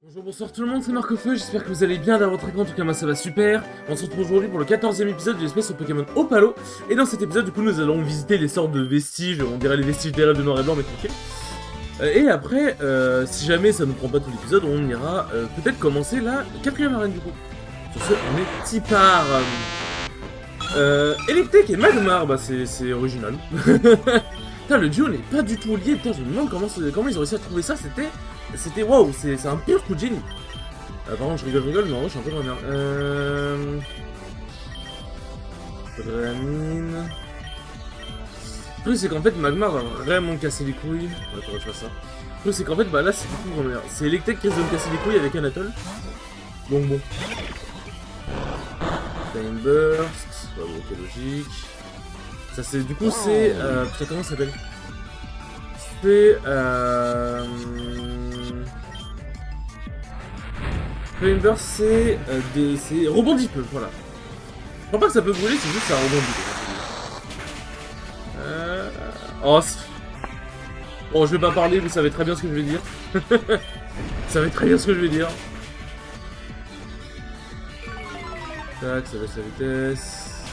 Bonjour, bonsoir tout le monde, c'est Marc-Feu, j'espère que vous allez bien dans votre écran, en tout cas moi ça va super. On se retrouve aujourd'hui pour le 14e épisode de l'espèce au Pokémon Opalo. Et dans cet épisode, du coup, nous allons visiter les sortes de vestiges, on dirait les vestiges des rêves de noir et blanc, mais tranquille. Et après, si jamais ça nous prend pas tout l'épisode, on ira peut-être commencer la 4ème arène du coup. Sur ce, on est Tipar. Electek et Magmar, bah c'est original. Putain, le duo n'est pas du tout lié, putain, je me demande comment ils ont réussi à trouver ça, c'était waouh, c'est un pur coup de génie. Par contre, je rigole, mais en vrai, je suis un peu moins bien. Faudrait la mine. Le truc, c'est qu'en fait, Magmar va vraiment me casser les couilles. Ouais, faudrait que je fasse ça. Le truc, c'est qu'en fait, bah là, c'est du coup, c'est Electek qui risque de me casser les couilles avec Anatole. Donc bon. Time Burst. Ouais, bon, ok, logique. Ça, c'est. Du coup, c'est. Putain, comment ça s'appelle? C'est. Flame Burst, c'est rebondit peu, voilà. Je crois pas que ça peut brûler, c'est juste que ça rebondit. Oh, bon, je vais pas parler, vous savez très bien ce que je vais dire. Vous savez très bien ce que je vais dire. Tac, ça baisse la vitesse.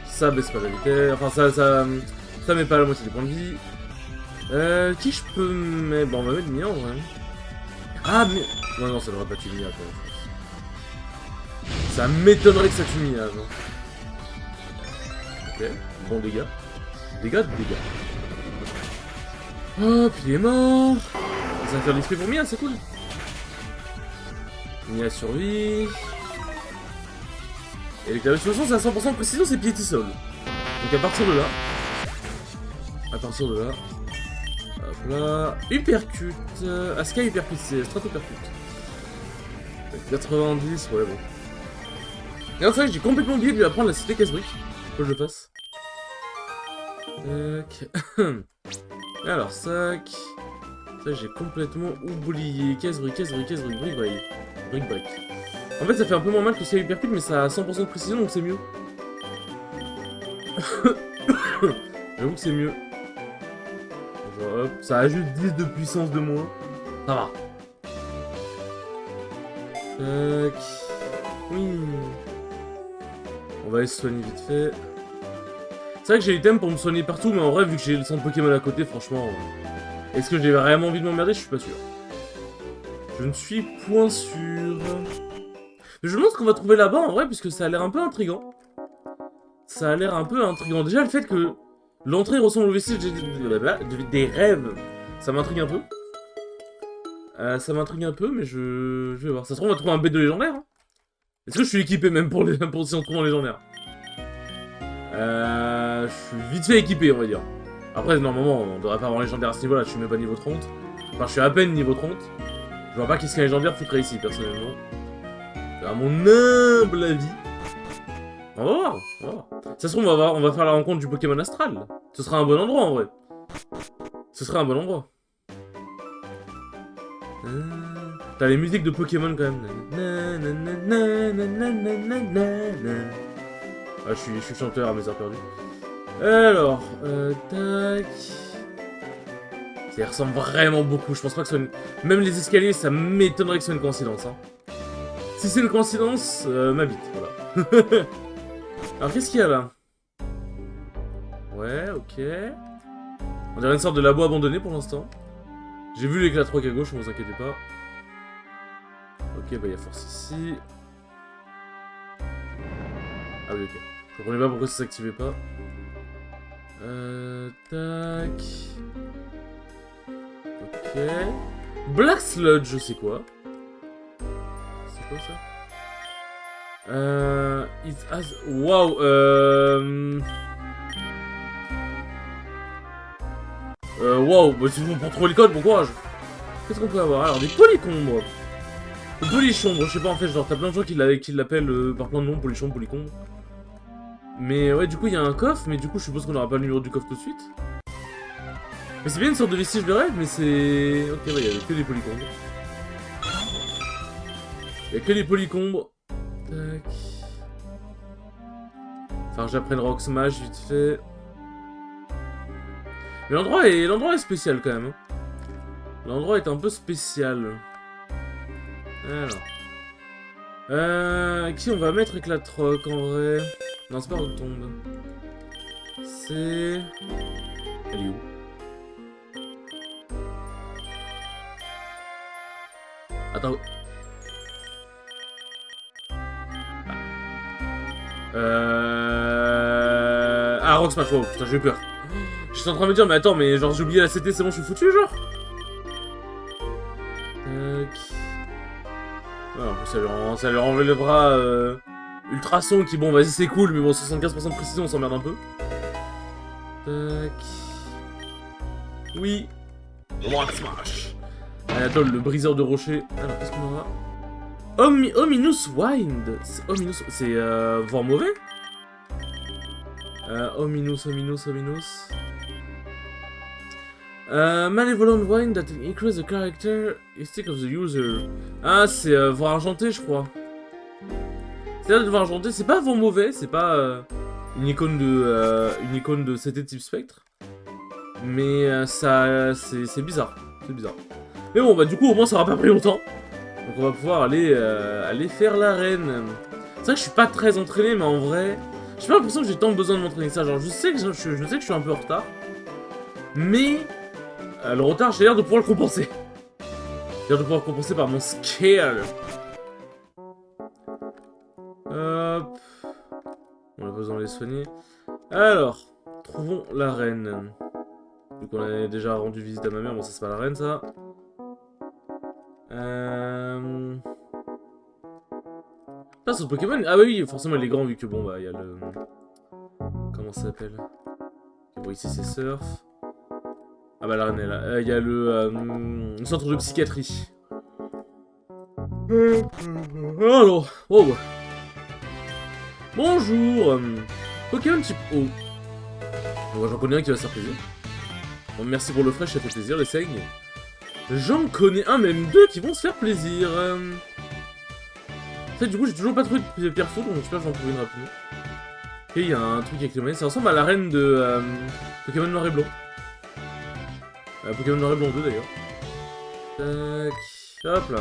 Ça baisse pas la vitesse. Enfin, ça met pas la moitié des points de vie. Qui je peux mettre? Bon, on va mettre Mia en vrai. Ah, mais. Non, ça devrait pas tuer Mia, quoi. Ça m'étonnerait que ça tue Mia, genre. Ok, bon dégâts. Dégâts. Hop, il est mort. Ça va faire l'esprit pour Mia, c'est cool. Mia survit. Et avec la toute façon, c'est à 100% de précision, c'est Piétisol. Donc à partir de là. Hop là. Uppercut. Aska Uppercut, c'est Stratopercut. 90, ouais, bon. Et alors, c'est vrai que j'ai complètement oublié de lui apprendre la cité casse-brique. Faut que je le fasse. Tac. Alors, sac. Ça, j'ai complètement oublié. Casse-brique, brique. En fait, ça fait un peu moins mal que Sky Uppercut, mais ça a 100% de précision, donc c'est mieux. J'avoue que c'est mieux. Genre, hop, ça ajoute 10 de puissance de moins. Ça va. Tac. Oui. On va aller se soigner vite fait. C'est vrai que j'ai l'item pour me soigner partout, mais en vrai, vu que j'ai le centre Pokémon à côté, franchement... Est-ce que j'ai vraiment envie de m'emmerder? Je suis pas sûr. Je ne suis point sûr. Mais je me demande ce qu'on va trouver là-bas, en vrai, puisque ça a l'air un peu intriguant. Déjà, le fait que l'entrée ressemble au vestige des rêves, ça m'intrigue un peu. Mais je vais voir. Ça se trouve, on va trouver un bête de légendaire. Hein. Est-ce que je suis équipé même pour si on trouve un légendaire? Je suis vite fait équipé, on va dire. Après, normalement, on devrait pas avoir un légendaire à ce niveau-là. Je suis même pas niveau 30. Enfin, je suis à peine niveau 30. Je vois pas qu'est-ce qu'un légendaire foutrait ici, personnellement. À mon humble avis. On va voir. Ça se trouve, on va faire la rencontre du Pokémon Astral. Ce sera un bon endroit, en vrai. T'as les musiques de Pokémon, quand même. Ah, je suis chanteur à mes heures perdues. Alors, tac... Ça ressemble vraiment beaucoup, je pense pas que ce soit une... Même les escaliers, ça m'étonnerait que ce soit une coïncidence. Hein. Si c'est une coïncidence, ma bite, voilà. Alors, qu'est-ce qu'il y a là? Ouais, ok. On dirait une sorte de labo abandonné pour l'instant. J'ai vu l'éclat de roc à gauche, ne vous inquiétez pas. Ok, bah il y a force ici. Ah oui, ok. Je comprenais pas pourquoi ça s'activait pas. Tac. Ok. Black Sludge, c'est quoi? C'est quoi ça? It has... Wow, wow, bah si vous pour trouver le code, bon courage. Qu'est-ce qu'on peut avoir? Alors, des polycombres. Des polichombre, je sais pas en fait, genre t'as plein de gens qui l'appellent par plein de noms, polichombre, polycombre. Mais ouais, du coup, il y a un coffre, mais du coup, je suppose qu'on aura pas le numéro du coffre tout de suite. Mais c'est bien une sorte de vestige de rêve, mais c'est... Ok, bah, il y a que des polycombres. Il y a que des polycombres. Tac. Enfin, j'apprenne Rock Smash vite fait. Mais l'endroit est spécial quand même. Hein. L'endroit est un peu spécial. Alors. Qui on va mettre avec la troc en vrai? Non, c'est pas Rotombe. C'est... Elle est où? Attends. Ah, Rock Smash, wow, putain, j'ai eu peur. J'étais en train de me dire, mais attends, mais genre j'ai oublié la CT, c'est bon, je suis foutu, genre? Tac. Ouais, en plus, ça lui renlève le bras ultrason qui, bon, vas-y, c'est cool, mais bon, 75% de précision, on s'emmerde un peu. Tac. Oui. Rock Smash. Anatole, le briseur de rocher. Alors, qu'est-ce qu'on aura? Ominous Wind. C'est voire mauvais. Ominous. Malevolent Wind that increases the characteristic of the user. Ah, c'est voire argenté, je crois. C'est là de voir argenté. C'est pas voire mauvais. C'est pas une icône de CT type spectre. Mais ça, c'est bizarre. C'est bizarre. Mais bon, bah du coup, au moins, ça aura pas pris longtemps. Donc on va pouvoir aller faire l'arène. C'est vrai que je suis pas très entraîné, mais en vrai... J'ai pas l'impression que j'ai tant besoin de m'entraîner que ça. Genre, je sais que je suis un peu en retard. Mais... le retard, j'ai l'air de pouvoir le compenser. J'ai l'air de pouvoir le compenser par mon scale. Hop. On a besoin de les soigner. Alors, trouvons l'arène. Vu qu'on a déjà rendu visite à ma mère, bon ça c'est pas l'arène ça. Ah, sur Pokémon. Ah bah oui, forcément il est grand vu que bon bah il y a le... Comment ça s'appelle? Bon ici c'est Surf. Ah bah l'arène est là. Il y a le centre de psychiatrie. Alors, oh ouais. Bonjour. Pokémon type O. Bon, j'en connais un qui va se faire plaisir. Bon, merci pour le fresh, ça fait plaisir, les saignes. J'en connais un, même deux qui vont se faire plaisir. En fait, du coup, j'ai toujours pas trouvé de pierre faude, donc j'espère que j'en trouve une rapidement. Ok, il y a un truc avec les moyens. Ça ressemble à l'arène de Pokémon Noir et Blanc. Pokémon Noir et Blanc 2 d'ailleurs. Tac. Hop là.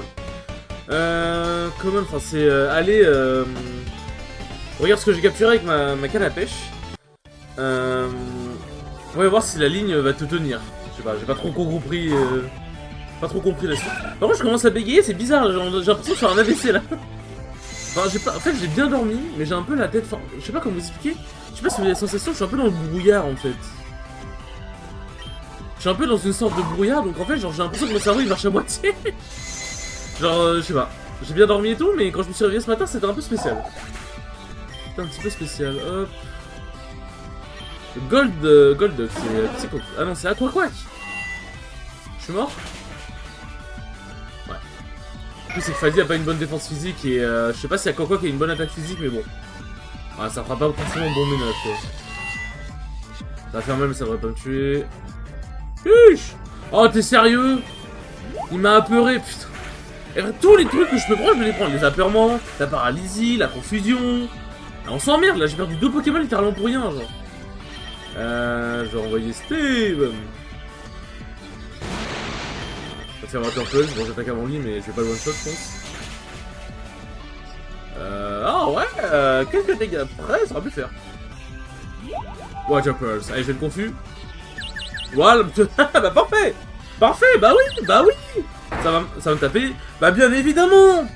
Comment, enfin, c'est aller. Regarde ce que j'ai capturé avec ma canne à pêche. On va voir si la ligne va te tenir. Je sais pas, j'ai pas trop compris. Pas trop compris là-dessus. Par contre, je commence à bégayer, c'est bizarre. J'ai l'impression que je suis un AVC là. Enfin, en fait, j'ai bien dormi, mais j'ai un peu la tête. Enfin, je sais pas comment vous expliquer. Je sais pas si vous avez la sensation, je suis un peu dans le brouillard en fait. Je suis un peu dans une sorte de brouillard, donc en fait, genre, j'ai l'impression que mon cerveau il marche à moitié. Genre, je sais pas. J'ai bien dormi et tout, mais quand je me suis réveillé ce matin, c'était un peu spécial. C'était un petit peu spécial. Hop. Golduck, c'est quoi? Ah non, c'est Aquaquack. Je suis mort? Ouais. En plus, c'est que Fadi a pas une bonne défense physique et je sais pas si Aquaquack a une bonne attaque physique, mais bon. Ouais, ça fera pas forcément bon ménage, quoi. Ça va faire mal, mais ça devrait pas me tuer. Huch! Oh, t'es sérieux? Il m'a apeuré, putain. Et tous les trucs que je peux prendre, je vais les prendre. Les apeurements, la paralysie, la confusion. Ah, on s'emmerde, là, j'ai perdu 2 Pokémon littéralement pour rien, genre. Je vais envoyer Steve. Je vais faire un Turtle, bon j'attaque avant lui mais je vais pas le one shot je pense. Ah ouais, quelques dégâts près, ça aurait pu le faire. Water Pulse, allez je vais le confus. Voilà, bah parfait. Parfait, bah oui. Ça va me taper, bah bien évidemment.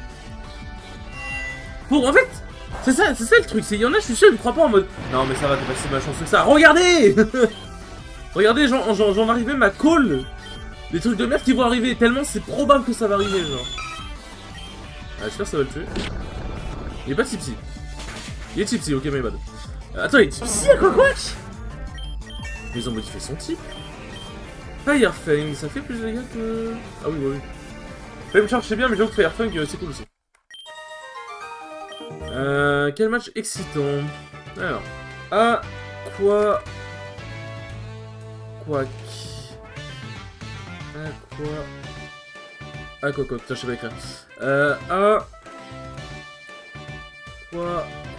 Pour en fait, c'est ça le truc, c'est il y en a je suis sûr ils me croient pas en mode non mais ça va, t'es pas si malchanceux que ça. Regardez. Regardez, j'en arrive même à call les trucs de merde qui vont arriver, tellement c'est probable que ça va arriver, genre. Ah, j'espère que ça va le tuer. Il est pas tipsy. Il est tipsy, ok, my bad. Attends, il est tipsy à quoi? Mais ils ont modifié son type. Firefang, ça fait plus de dégâts que... Ah oui, oui. Flame Charge c'est bien, mais j'avoue que Firefang c'est cool aussi. Quel match excitant. Alors. Quack. Putain, je sais pas écrire.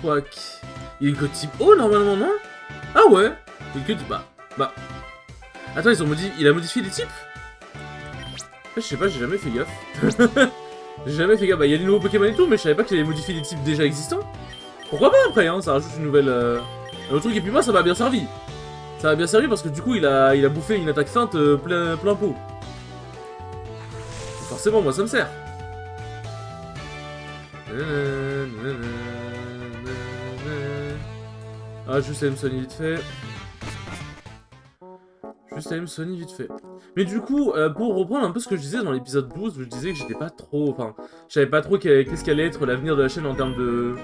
Quack. Il est que type O normalement, non? Ah ouais. Il est que type... Bah. Attends, il a modifié les types? Je sais pas, j'ai jamais fait gaffe. J'ai jamais fait gaffe. Bah, il y a des nouveaux Pokémon et tout, mais je savais pas qu'il allait modifier des types déjà existants. Pourquoi pas après, hein, ça rajoute une nouvelle... un autre truc, et puis moi, ça m'a bien servi. Ça m'a bien servi parce que du coup, il a bouffé une attaque feinte plein pot. Forcément, moi, ça me sert. Ah, juste aller me soigner vite fait. Mais du coup, pour reprendre un peu ce que je disais dans l'épisode 12, je disais que j'étais pas trop... Enfin, je savais pas trop qu'est-ce qu'allait être l'avenir de la chaîne en termes de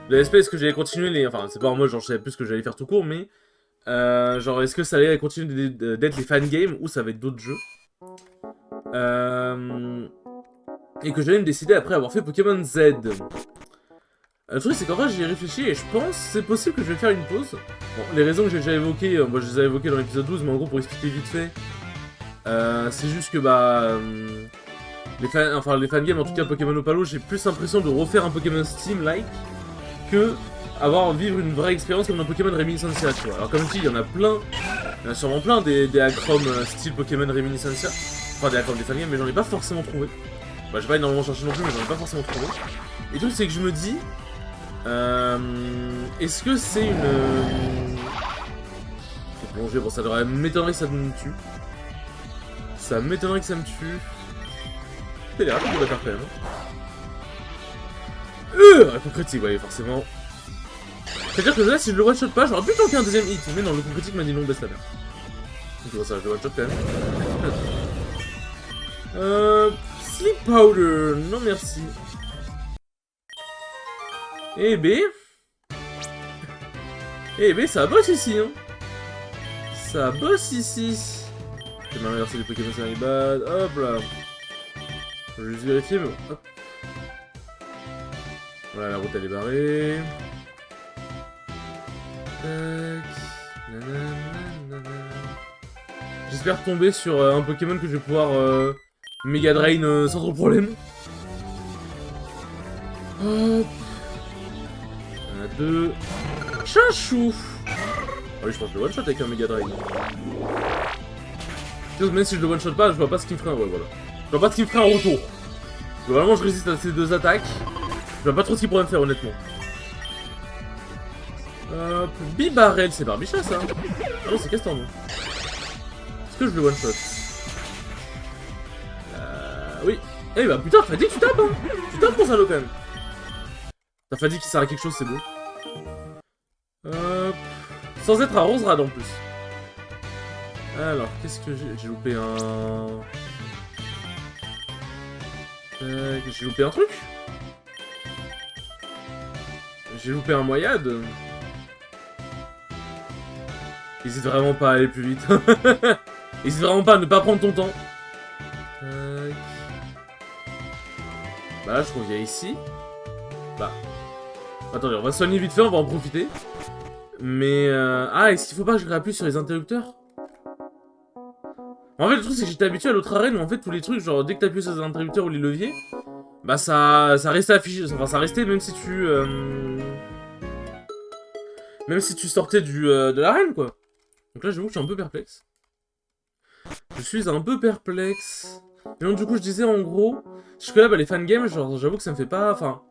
l'espèce que j'allais continuer les... Enfin, c'est pas en mode genre je savais plus ce que j'allais faire tout court, mais... genre, est-ce que ça allait continuer d'être les fangames ou ça va être d'autres jeux et que j'allais me décider après avoir fait Pokémon Z. Le truc, c'est qu'en vrai, j'y ai réfléchi et je pense c'est possible que je vais faire une pause. Bon, les raisons que j'ai déjà évoquées, moi je les ai évoquées dans l'épisode 12, mais en gros, pour expliquer vite fait, c'est juste que les fangames, en tout cas Pokémon Opalo, j'ai plus l'impression de refaire un Pokémon Steam-like que vivre une vraie expérience comme dans Pokémon Reminiscencia, tu vois. Alors comme je dis, il y en a plein, il y en a sûrement plein des acromes style Pokémon Reminiscencia, enfin des acromes des fangames, mais j'en ai pas forcément trouvé. Bah j'ai pas énormément cherché non plus, mais j'en ai pas forcément trouvé. Et le truc c'est que je me dis, est-ce que c'est une... Plongée, bon ça m'étonnerait que ça me tue. Ça m'étonnerait que ça me tue. C'est l'air rapide de la faire quand même. Coup critique, ouais, forcément. C'est-à-dire que là, si je le one-shot pas, j'aurais pu tenter un deuxième hit. Mais non, le coup critique m'a dit non, baisse ta mère. Donc bon, ça, je le one-shot quand même. Sleep Powder, non merci. Eh B, ça bosse ici, hein. Ça bosse ici. Je vais m'inverser les Pokémon Série Bad, hop là. Je vais juste vérifier, mais bon, hop. Voilà, la route elle est barrée. J'espère tomber sur un Pokémon que je vais pouvoir Mega Drain sans trop de problème. Hop. On a deux. Chinchou. Ah oui, je pense que je le one-shot avec un Mega Drain. Même si je le one-shot pas, je vois pas ce qu'il me ferait. Ouais, voilà. Je vois pas ce qu'il me ferait en retour. Globalement, je résiste à ces deux attaques. Je vois pas trop ce qu'il pourrait me faire, honnêtement. Bibarel, c'est Barbicha ça. Ah non, c'est Castorno. Est-ce que je le one-shot? Oui. Eh bah putain, Fadi, tu tapes, hein. Tu tapes pour ça, quand même. T'as Fadi qui sert à quelque chose, c'est beau. Sans être à Roserad en plus. Alors, qu'est-ce que j'ai loupé un... j'ai loupé un truc. J'ai loupé un Moyade. Hésite vraiment pas à aller plus vite. Hésite vraiment pas à ne pas prendre ton temps. Bah là je reviens ici. Bah. Attendez, on va soigner vite fait, on va en profiter. Mais ah, est-ce qu'il faut pas que je réappuie sur les interrupteurs? En fait le truc c'est que j'étais habitué à l'autre arène où en fait tous les trucs, genre dès que t'appuies sur les interrupteurs ou les leviers, bah ça restait affiché, enfin ça restait même si tu... Même si tu sortais de l'arène quoi. Donc là j'avoue que je suis un peu perplexe. Je suis un peu perplexe. Et donc du coup je disais en gros, jusque-là bah les fangames, genre j'avoue que ça me fait pas... Enfin...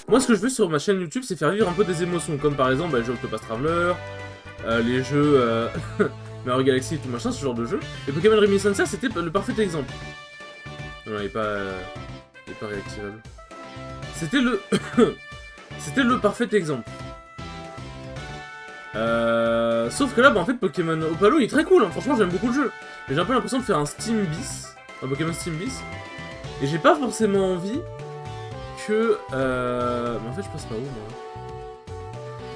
Moi ce que je veux sur ma chaîne YouTube c'est faire vivre un peu des émotions, comme par exemple bah, les jeux Octopus Traveler, les jeux Mario Galaxy et tout machin, ce genre de jeu. Et Pokémon Reminiscencia c'était le parfait exemple. Non, il est pas réactivable. C'était le... C'était le parfait exemple. Sauf que là, bah, en fait, Pokémon Opalo, il est très cool, hein. Franchement, j'aime beaucoup le jeu. Mais j'ai un peu l'impression de faire un Steam bis, un Pokémon Steam bis. Et j'ai pas forcément envie que... Mais en fait, je passe pas où, moi?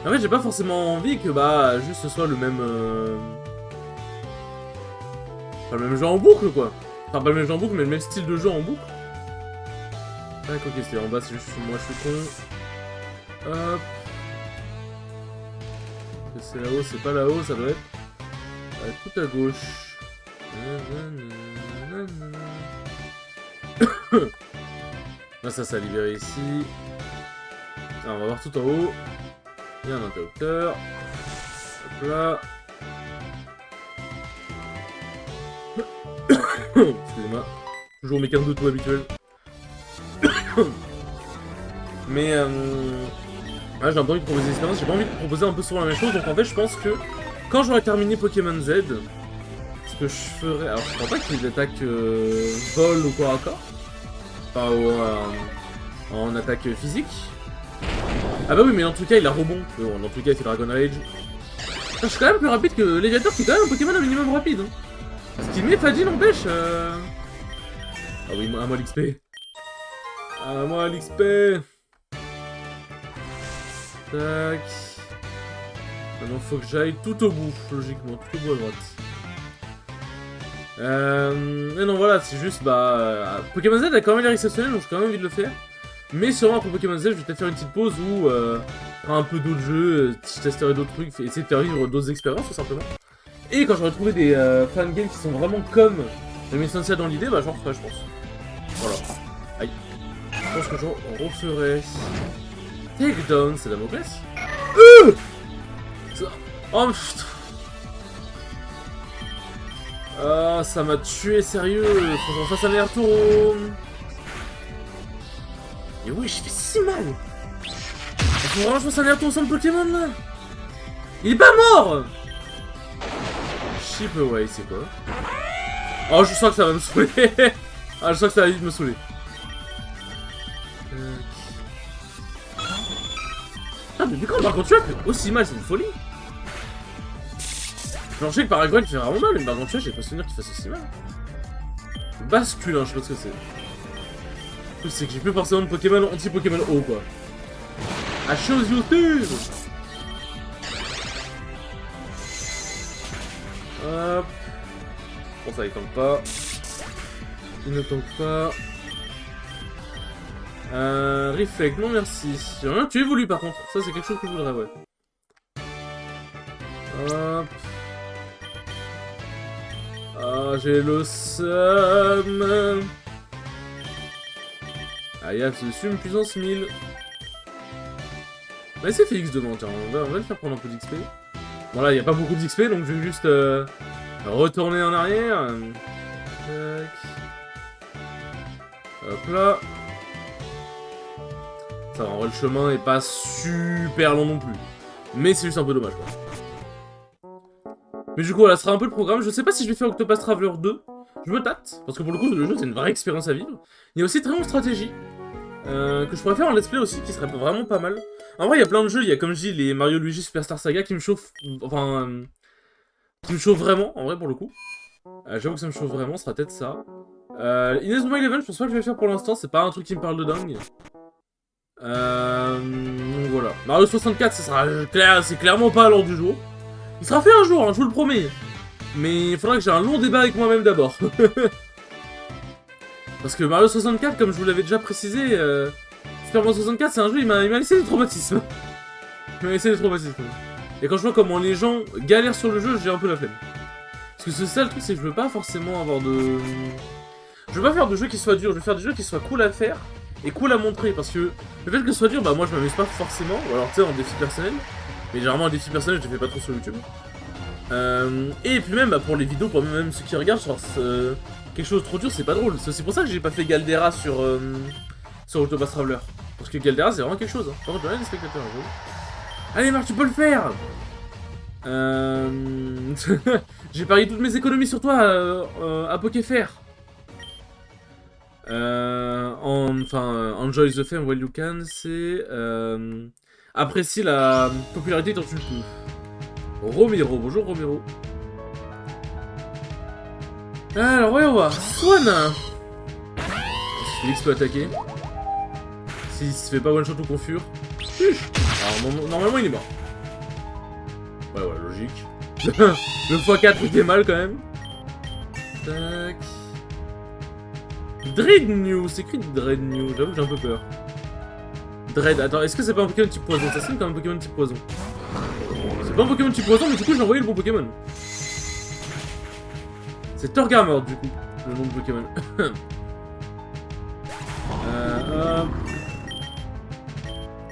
En fait, j'ai pas forcément envie que, bah, juste ce soit le même... Enfin, le même jeu en boucle, quoi. Enfin, pas le même jeu en boucle, mais le même style de jeu en boucle. Tac, ok, c'était en bas, c'est juste moi, je suis con. Hop. C'est là-haut, c'est pas là-haut, ça doit être tout à gauche. Là, ça a libéré ici. Alors, on va voir tout en haut. Il y a un interrupteur. Hop là. Excusez-moi. Toujours mes cartes de tout habituels. Mais ouais, j'ai un peu envie de proposer des expériences, j'ai pas envie de proposer un peu souvent la même chose, donc en fait je pense que quand j'aurai terminé Pokémon Z, ce que je ferai... Alors je crois pas qu'il y ait d'attaque vol ou corps à corps. Enfin, en attaque physique. Ah bah oui, mais en tout cas il a rebond. Mais bon, dans tout cas il fait Dragon Rage. Je suis quand même plus rapide que Léviator qui est quand même un Pokémon un minimum rapide. Hein. Ce qui met Fadji n'empêche. Ah oui, à moi l'XP. À moi l'XP. Tac. Maintenant faut que j'aille tout au bout, logiquement, tout au bout à droite. Et non voilà, c'est juste Pokémon Z a quand même l'air exceptionnel, donc j'ai quand même envie de le faire. Mais sûrement après Pokémon Z, je vais peut-être faire une petite pause où faire un peu d'autres jeux, je testerai d'autres trucs, essayer de faire vivre d'autres expériences tout simplement. Et quand j'aurai trouvé des fangames qui sont vraiment comme J'ai ça dans l'idée, bah j'en referai je pense. Voilà. Aïe. Je pense que j'en referai. Takedown, c'est Damoclès. Oh putain. Ah, ça m'a tué, sérieux. Faut que j'en fasse un aller-retour. Et oui, je fais si mal. Faut vraiment que je fasse un aller-retour sans le Pokémon là. Il est pas mort. Chip away, c'est quoi? Oh, je sens que ça va me saouler. Ah, je sens que ça va vite me saouler. Ah, mais depuis quand Gargantua fait aussi mal, c'est une folie. Genre, je sais que Paragon il fait vraiment mal, mais Gargantua, j'ai pas souvenir qu'il fasse aussi mal. Bascule, hein, je sais pas ce que c'est. Le truc, c'est que j'ai plus forcément de Pokémon anti-Pokémon haut, quoi. À chose YouTube. Hop. Bon, ça, il tente pas. Il ne tente pas. Reflect, non merci. J'ai rien tué voulu par contre. Ça, c'est quelque chose que je voudrais, ouais. Hop. Ah, j'ai le seum. Ah, il y a ce sume puissance 1000. Bah, c'est Félix demain, tiens. On va le faire prendre un peu d'XP. Bon, là, il n'y a pas beaucoup d'XP, donc je vais juste retourner en arrière. Tac. Hop là. Ça va, en vrai, le chemin est pas super long non plus. Mais c'est juste un peu dommage, quoi. Mais du coup, voilà, ce sera un peu le programme. Je sais pas si je vais faire Octopath Traveler 2. Je me tâte, parce que pour le coup, le jeu, c'est une vraie expérience à vivre. Il y a aussi Triangle Stratégie, que je pourrais faire en let's play aussi, qui serait vraiment pas mal. En vrai, il y a plein de jeux. Il y a, comme je dis, les Mario Luigi Superstar Saga qui me chauffent. Enfin, qui me chauffent vraiment, en vrai, pour le coup. J'avoue que ça me chauffe vraiment, ce sera peut-être ça. Inazuma Eleven, je pense pas que je vais le faire pour l'instant. C'est pas un truc qui me parle de dingue. Donc voilà. Mario 64, ça sera c'est clairement pas à l'ordre du jour. Il sera fait un jour, hein, je vous le promets. Mais il faudra que j'ai un long débat avec moi-même d'abord. Parce que Mario 64, comme je vous l'avais déjà précisé, Super Mario 64, c'est un jeu, il m'a laissé des traumatismes. Il m'a laissé des traumatismes. Et quand je vois comment les gens galèrent sur le jeu, j'ai un peu la flemme. Parce que c'est ça le truc, c'est que je veux pas forcément avoir de... Je veux pas faire de jeux qui soient durs, je veux faire des jeux qui soient cool à faire et cool à montrer. Parce que le fait que ce soit dur, bah moi je m'amuse pas forcément. Ou alors tu sais, en défi personnel. Mais généralement en défi personnel, je les fais pas trop sur YouTube. Et puis même pour les vidéos, pour même ceux qui regardent, genre quelque chose de trop dur, c'est pas drôle. C'est aussi pour ça que j'ai pas fait Galdera sur Octopath Traveler. Parce que Galdera c'est vraiment quelque chose. Hein. Par contre, j'ai des spectateurs. Allez Marc, tu peux le faire. J'ai parié toutes mes économies sur toi à Pokéfair. Enjoy the fame while you can, c'est apprécie la popularité tant tu le peux. Romero, bonjour Romero. Alors voyons voir, Swan. Si Félix peut attaquer. S'il se fait pas one shot ou confure. Alors normalement il est mort. Ouais, logique. Le x4 il fait mal quand même. Tac. Dreadnew, c'est écrit Dreadnew, j'avoue que j'ai un peu peur. Dread, attends, est-ce que c'est pas un Pokémon type poison? Ça sonne comme un Pokémon type poison. C'est pas un Pokémon type poison, mais du coup j'ai envoyé le bon Pokémon. C'est Torgamord du coup, le nom de Pokémon.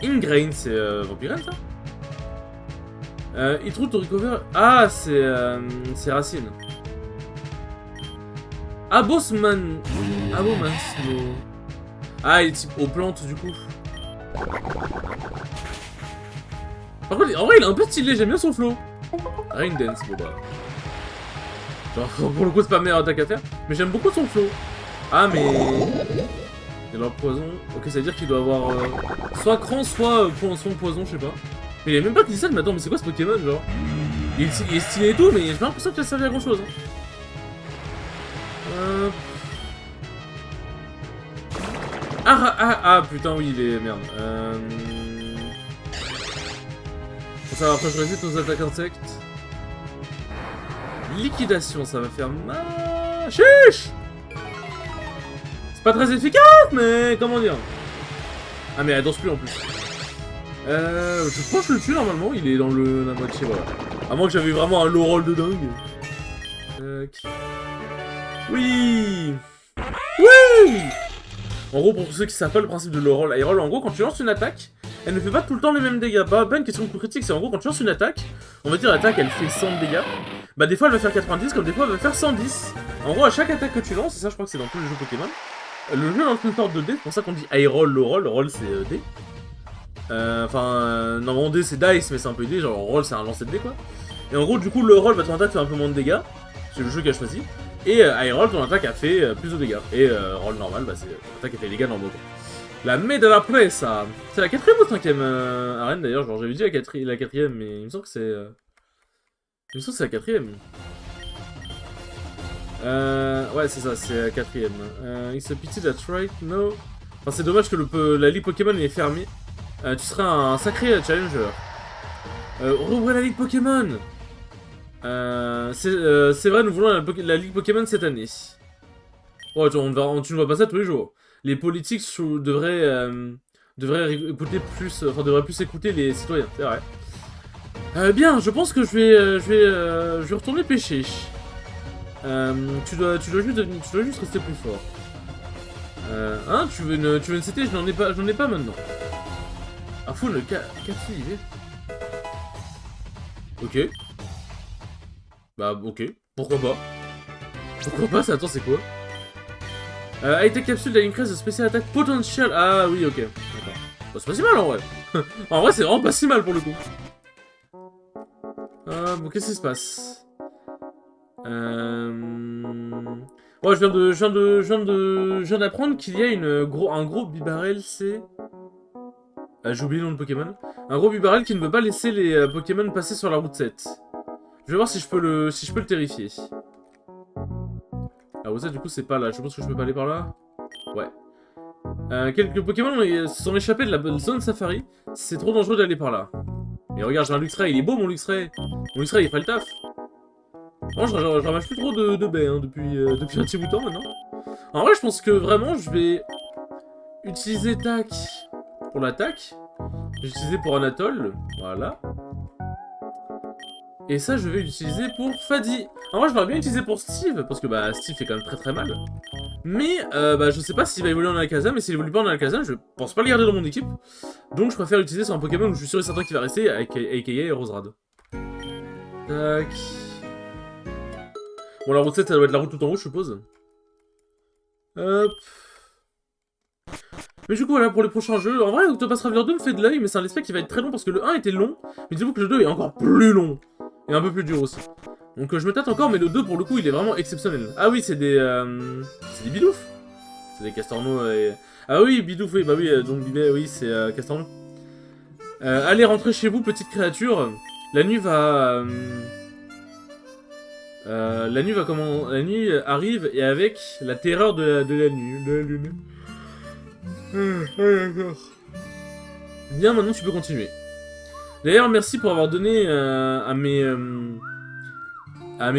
Ingrain, c'est Vampirant ça? It route to recover. Ah, c'est Racine. Abosman... Abomasno... Ah, il est type aux plantes, du coup. Par contre, en vrai, il est un peu stylé, j'aime bien son flow. Rain Dance, bon bah... Genre, pour le coup, c'est pas meilleure attaque à faire, mais j'aime beaucoup son flow. Ah, mais... Et alors, poison... Ok, ça veut dire qu'il doit avoir... soit cran, soit son poison, je sais pas. Mais il a même pas dit ça, mais attends, mais c'est quoi ce Pokémon, genre il est stylé et tout, mais j'ai pas l'impression qu'il a servi à grand chose. Hein. Ah, putain, oui, il est... Merde. Faut savoir, après je résiste aux attaques insectes. Liquidation, ça va faire mal. Chiche. C'est pas très efficace, mais comment dire. Ah, mais elle danse plus en plus. Je crois que je le tue normalement, il est dans la moitié, voilà. À moins que j'avais vraiment un low roll de dingue. Oui. Oui. En gros, pour ceux qui savent pas le principe de low roll, high roll, en gros, quand tu lances une attaque, elle ne fait pas tout le temps les mêmes dégâts. Pas une question de coup critique, c'est en gros, quand tu lances une attaque, on va dire l'attaque elle fait 100 dégâts. Bah, des fois elle va faire 90, comme des fois elle va faire 110. En gros, à chaque attaque que tu lances, et ça je crois que c'est dans tous les jeux Pokémon, le jeu lance une sorte de dé, c'est pour ça qu'on dit high roll, low roll, roll c'est dé. Normalement dé c'est dice, mais c'est un peu dé, genre roll c'est un lancer de dé quoi. Et en gros, du coup, le roll, bah ton attaque fait un peu moins de dégâts, c'est le jeu qui a choisi. Et high roll, ton attaque a fait plus de dégâts. Et roll normal, bah c'est l'attaque qui a fait des dégâts normaux quoi. La Medalla Presa. C'est la 4ème ou 5ème arène d'ailleurs, genre j'avais dit la 4ème, mais il me semble que c'est... Il me semble que c'est la 4ème. Ouais c'est ça, c'est la 4ème. It's a pity that's right, no. Enfin c'est dommage que la ligue Pokémon est fermée. Tu seras un sacré challenger. Rouvrez la ligue Pokémon. C'est vrai, nous voulons la ligue Pokémon cette année. Oh, tu ne vois pas ça tous les jours. Les politiques devraient écouter plus, devraient plus écouter les citoyens, c'est vrai. Bien, je pense que je vais retourner pêcher. Tu dois juste rester plus fort. Hein, tu veux une CT? J'en ai pas maintenant. Ah, faut le captiver. Ok. Bah, ok. Pourquoi pas? Pourquoi pas? Attends, c'est quoi? High-tech capsule de increase de spécial attaque potential. Ah oui, ok. D'accord. Bah, c'est pas si mal en vrai. En vrai, c'est vraiment pas si mal pour le coup. Bon, qu'est-ce qui se passe? Ouais, je viens d'apprendre qu'il y a un gros bibarel, c'est... j'ai oublié le nom de Pokémon. Un gros bibarel qui ne veut pas laisser les Pokémon passer sur la route 7. Je vais voir si je peux le terrifier. Ah, ouais, ça, du coup, c'est pas là. Je pense que je peux pas aller par là. Ouais. Quelques Pokémon se sont échappés de la zone safari. C'est trop dangereux d'aller par là. Et regarde, j'ai un Luxray. Il est beau, mon Luxray. Mon Luxray, il fait le taf. Bon, je ramasse plus trop de baies hein, depuis un petit bout de temps, maintenant. En vrai, je pense que vraiment, je vais utiliser Tac pour l'attaque. Je vais utiliser pour Anatole. Voilà. Et ça, je vais l'utiliser pour Fadi. En vrai, je vais bien utiliser pour Steve, parce que bah Steve fait quand même très mal. Mais bah je sais pas s'il va évoluer en Alakazam, mais s'il évolue pas en Alakazam, je pense pas le garder dans mon équipe. Donc je préfère l'utiliser sur un Pokémon où je suis sûr et certain qu'il va rester, aka Roserad. Tac. Bon, la route 7, ça doit être la route tout en haut, je suppose. Hop. Mais du coup, voilà, pour les prochains jeux, en vrai, Octopus Traveler 2 me fait de l'œil, mais c'est un aspect qui va être très long parce que le 1 était long, mais dites-vous que le 2 est encore plus long. Et un peu plus dur aussi. Donc je me tâte encore, mais le 2 pour le coup il est vraiment exceptionnel. Ah oui, c'est des bidoufs. C'est des castorneaux et... Ah oui, bidouf, oui, bah oui, donc Bibet, oui, c'est castorneau. Allez rentrer chez vous, petite créature. La nuit va... la nuit arrive et avec la terreur de la nuit. De la lune. D'accord. Bien, maintenant tu peux continuer. D'ailleurs, merci pour avoir donné à mes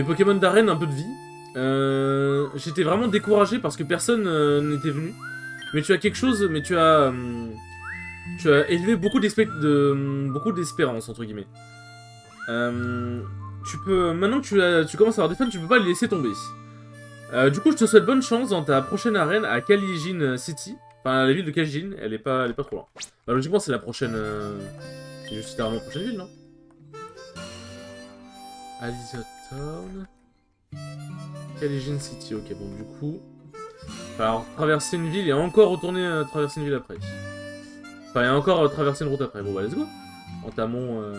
Pokémon d'arène un peu de vie. J'étais vraiment découragé parce que personne n'était venu. Mais tu as quelque chose, mais tu as élevé beaucoup d'espérance, entre guillemets. Maintenant que tu commences à avoir des fans, tu peux pas les laisser tomber. Du coup, je te souhaite bonne chance dans ta prochaine arène à Kalijin City. Enfin, la ville de Kalijin, elle est pas trop loin. Bah, logiquement, c'est la prochaine... C'est juste littéralement la prochaine ville, non? Alizotown... Caligine City, ok, bon, du coup... Alors, traverser une ville et encore retourner traverser une ville après. Enfin, et encore traverser une route après. Bon, bah, let's go. Entamons...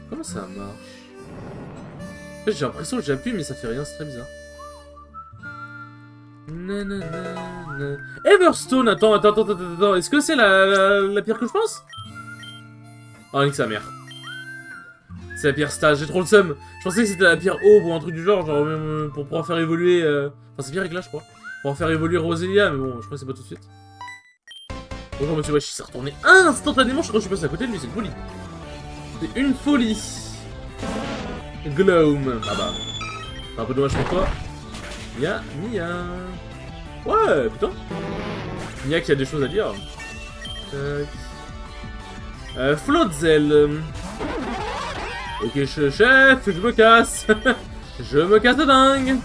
Comment ça marche? En fait, j'ai l'impression que j'appuie, mais ça fait rien, c'est très bizarre. Nanana. Everstone, attends. Est-ce que c'est la pierre que je pense? Oh, nique sa mère. C'est la pierre stage, j'ai trop le seum. Je pensais que c'était la pierre aube ou un truc du genre pour pouvoir faire évoluer... Enfin, c'est pierre éclat, je crois. Pour pouvoir faire évoluer Roselia, mais bon, je crois que c'est pas tout de suite. Bonjour, monsieur Wesh, il s'est retourné instantanément, je crois que je suis passé à côté de lui, c'est une folie. C'est une folie. Gloom. Ah bah. C'est un peu dommage pour toi. Mia. Ouais, putain. Mia qui a des choses à dire. Floatzel. Ok, chef, je me casse. Je me casse de dingue.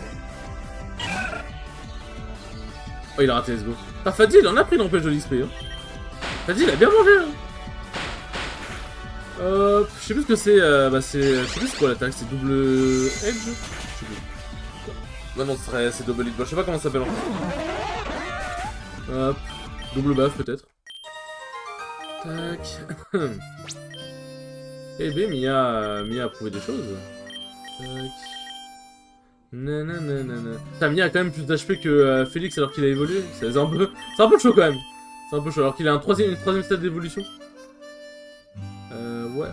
Oh, il a raté, let's go. Ah, Fadi, il en a pris n'empêche de l'XP. Hein. Fadi, il a bien mangé. Hein. Je sais plus ce que c'est. Je sais plus c'est quoi l'attaque, c'est double edge. Je sais plus. Non, c'est double edge. Je sais pas comment ça s'appelle en fait. Hop. Double buff peut-être. Tac. Eh ben, Mia a prouvé des choses. Tac. Nanana. Putain, Mia a quand même plus d'HP que Félix alors qu'il a évolué. C'est un peu chaud quand même. C'est un peu chaud alors qu'il a une troisième stade d'évolution. Ouais.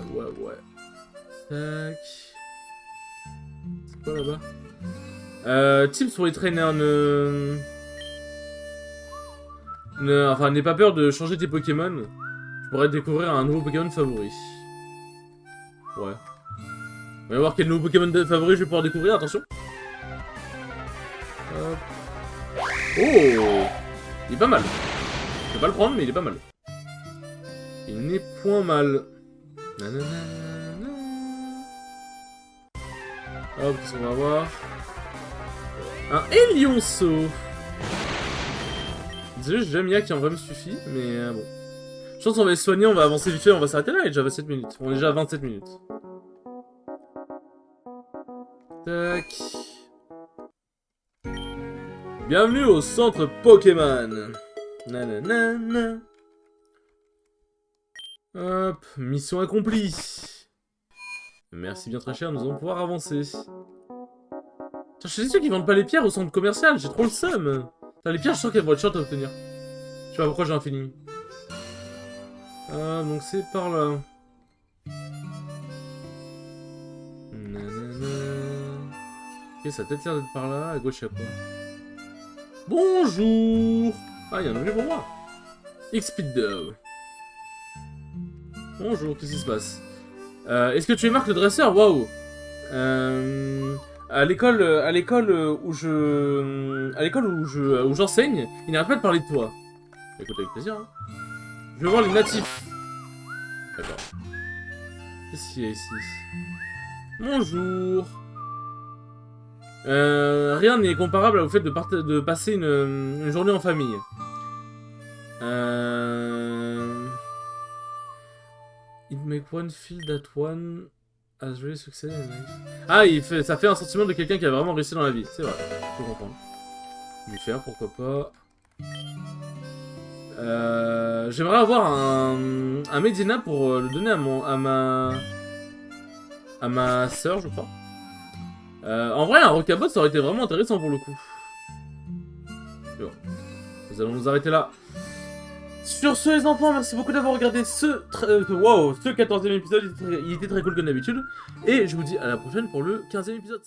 Tac. C'est quoi là-bas? Tips pour les trainers, enfin, n'aie pas peur de changer tes Pokémon. Tu pourrais découvrir un nouveau Pokémon favori. Ouais. On va voir quel nouveau Pokémon favori je vais pouvoir découvrir, attention. Hop. Oh! Il est pas mal. Je vais pas le prendre, mais il est pas mal. Il n'est point mal. Nanana. Hop, qu'est-ce qu'on va voir? Un Elionceau. Désolé, j'ai déjà Mia qui en vrai me suffit, mais bon. Je pense qu'on va les soigner, on va avancer vite fait, on va s'arrêter là, il est déjà 27 minutes. On est déjà à 27 minutes. Tac. Bienvenue au centre Pokémon. Nanana. Hop, mission accomplie. Merci bien très cher, nous allons pouvoir avancer. Putain, je suis sûr qu'ils vendent pas les pierres au centre commercial, j'ai trop le seum. Putain, les pierres, je sens qu'elles vont être short à obtenir. Je sais pas pourquoi j'ai un feeling. Donc c'est par là. Nanana. Ok, ça a peut-être l'air d'être par là, à gauche y'a quoi? Bonjour. Ah, y'a un objet pour moi. X-Speed. Bonjour, qu'est-ce qui se passe? Est-ce que tu es Marc le dresseur? Waouh. À l'école où j'enseigne, il n'arrête pas de parler de toi. Écoute, avec plaisir. Hein. Je vais voir les natifs. D'accord. Qu'est-ce qu'il y a ici? Bonjour. Rien n'est comparable au fait de passer une journée en famille. It make one feel that one has really succeeded in life. Ah, ça fait un sentiment de quelqu'un qui a vraiment réussi dans la vie. C'est vrai, je peux comprendre. Lui faire, pourquoi pas. J'aimerais avoir un Medina pour le donner à ma sœur, je crois. En vrai, un Rockabot, ça aurait été vraiment intéressant pour le coup. Bon. Nous allons nous arrêter là. Sur ce, les enfants, merci beaucoup d'avoir regardé ce 14e épisode. Il était très cool comme d'habitude. Et je vous dis à la prochaine pour le 15e épisode.